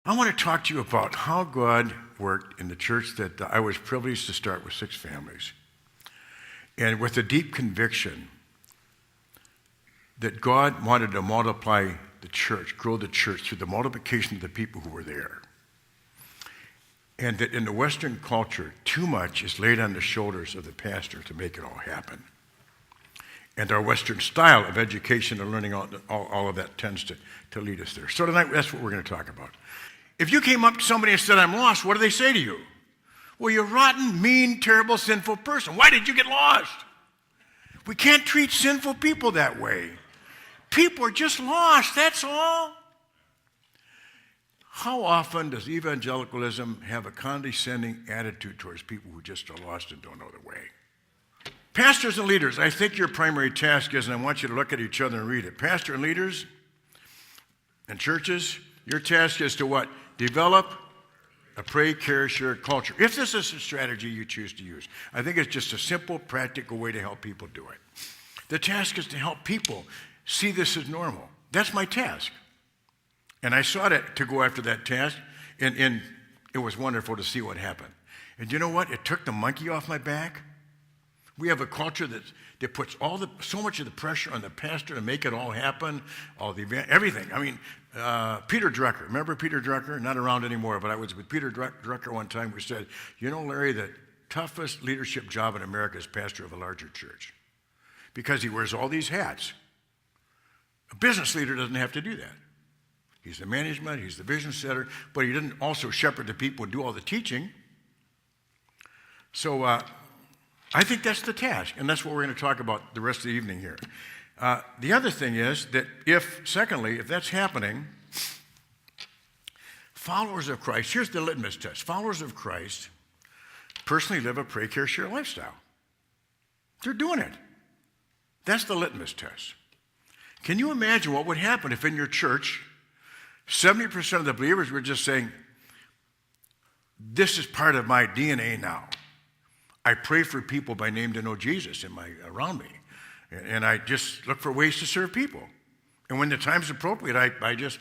I want to talk to you about how God worked in the church that I was privileged to start with 6 families. And with a deep conviction that God wanted to multiply the church, grow the church through the multiplication of the people who were there. And that in the Western culture, too much is laid on the shoulders of the pastor to make it all happen. And our Western style of education and learning, all of that tends to lead us there. So tonight, that's what we're going to talk about. If you came up to somebody and said, I'm lost, what do they say to you? Well, you rotten, mean, terrible, sinful person. Why did you get lost? We can't treat sinful people that way. People are just lost, that's all. How often does evangelicalism have a condescending attitude towards people who just are lost and don't know the way? Pastors and leaders, I think your primary task is, and I want you to look at each other and read it. Pastor and leaders and churches, your task is to what? Develop a pray, care, share culture. If this is a strategy you choose to use, I think it's just a simple, practical way to help people do it. The task is to help people see this as normal. That's my task. And I sought it to go after that task, and it was wonderful to see what happened. And you know what? It took the monkey off my back. We have a culture that puts so much of the pressure on the pastor to make it all happen, everything. I mean, Peter Drucker. Remember Peter Drucker? Not around anymore, but I was with Peter Drucker one time. We said, you know, Larry, the toughest leadership job in America is pastor of a larger church because he wears all these hats. A business leader doesn't have to do that. He's the management, he's the vision setter, but he didn't also shepherd the people and do all the teaching. So I think that's the task, and that's what we're going to talk about the rest of the evening here. The other thing is that if that's happening, followers of Christ, here's the litmus test. Followers of Christ personally live a pray, care, share lifestyle. They're doing it. That's the litmus test. Can you imagine what would happen if in your church, 70% of the believers were just saying, this is part of my DNA now. I pray for people by name to know Jesus around me. And I just look for ways to serve people. And when the time's appropriate, I just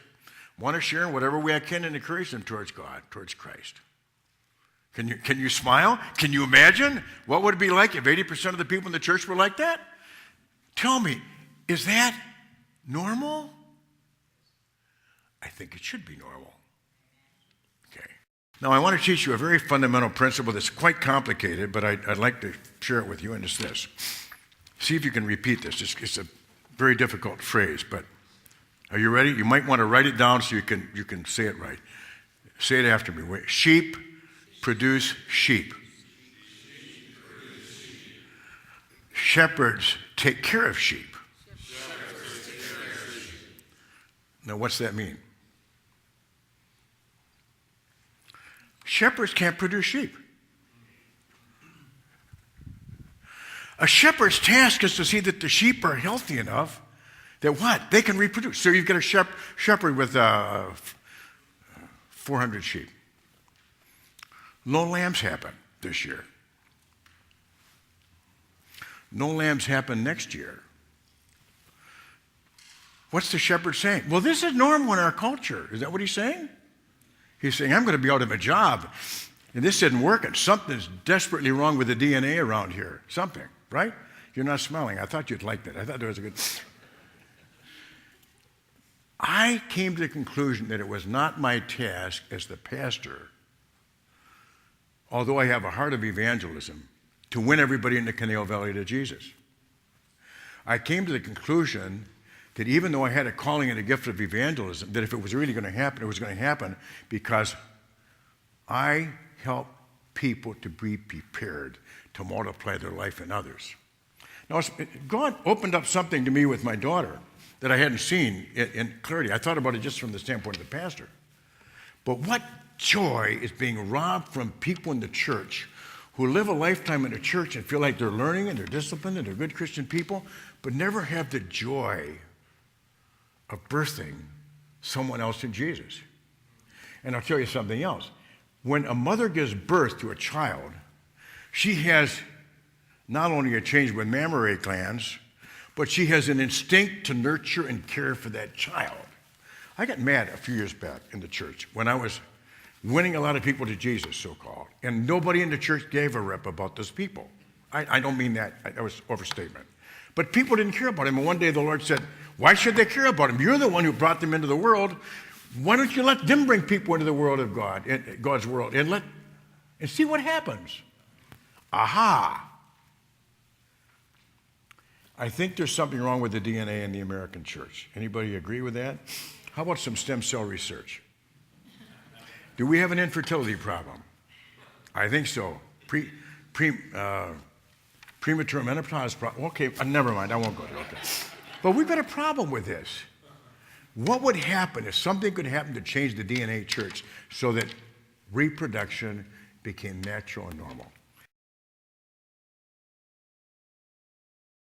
want to share in whatever way I can and encourage them towards God, towards Christ. Can you smile? Can you imagine what would it be like if 80% of the people in the church were like that? Tell me, is that normal? I think it should be normal. Okay. Now, I want to teach you a very fundamental principle that's quite complicated, but I'd like to share it with you, and it's this. See if you can repeat this. It's a very difficult phrase, but are you ready? You might want to write it down so you can say it right. Say it after me. Wait. Sheep produce sheep. Shepherds take care of sheep. Now, what's that mean? Shepherds can't produce sheep. A shepherd's task is to see that the sheep are healthy enough that what? They can reproduce. So you've got a shepherd with 400 sheep. No lambs happen this year. No lambs happen next year. What's the shepherd saying? Well, this is normal in our culture. Is that what he's saying? He's saying, I'm going to be out of a job, and this isn't working. Something's desperately wrong with the DNA around here. Something, right? You're not smiling. I thought you'd like that. I thought that was a good... I came to the conclusion that it was not my task as the pastor, although I have a heart of evangelism, to win everybody in the Canal Valley to Jesus. I came to the conclusion that even though I had a calling and a gift of evangelism, that if it was really going to happen, it was going to happen because I help people to be prepared to multiply their life in others. Now, God opened up something to me with my daughter that I hadn't seen in clarity. I thought about it just from the standpoint of the pastor. But what joy is being robbed from people in the church who live a lifetime in the church and feel like they're learning and they're disciplined and they're good Christian people, but never have the joy of birthing someone else in Jesus. And I'll tell you something else. When a mother gives birth to a child, she has not only a change with mammary glands, but she has an instinct to nurture and care for that child. I got mad a few years back in the church when I was winning a lot of people to Jesus, so-called, and nobody in the church gave a rip about those people. I don't mean that. That was overstatement. But people didn't care about him, and one day the Lord said, why should they care about him? You're the one who brought them into the world. Why don't you let them bring people into the world of God, God's world, and see what happens? Aha! I think there's something wrong with the DNA in the American church. Anybody agree with that? How about some stem cell research? Do we have an infertility problem? I think so. Premature menopause problem. Okay, never mind, I won't go there. Okay. But we've got a problem with this. What would happen if something could happen to change the DNA church so that reproduction became natural and normal?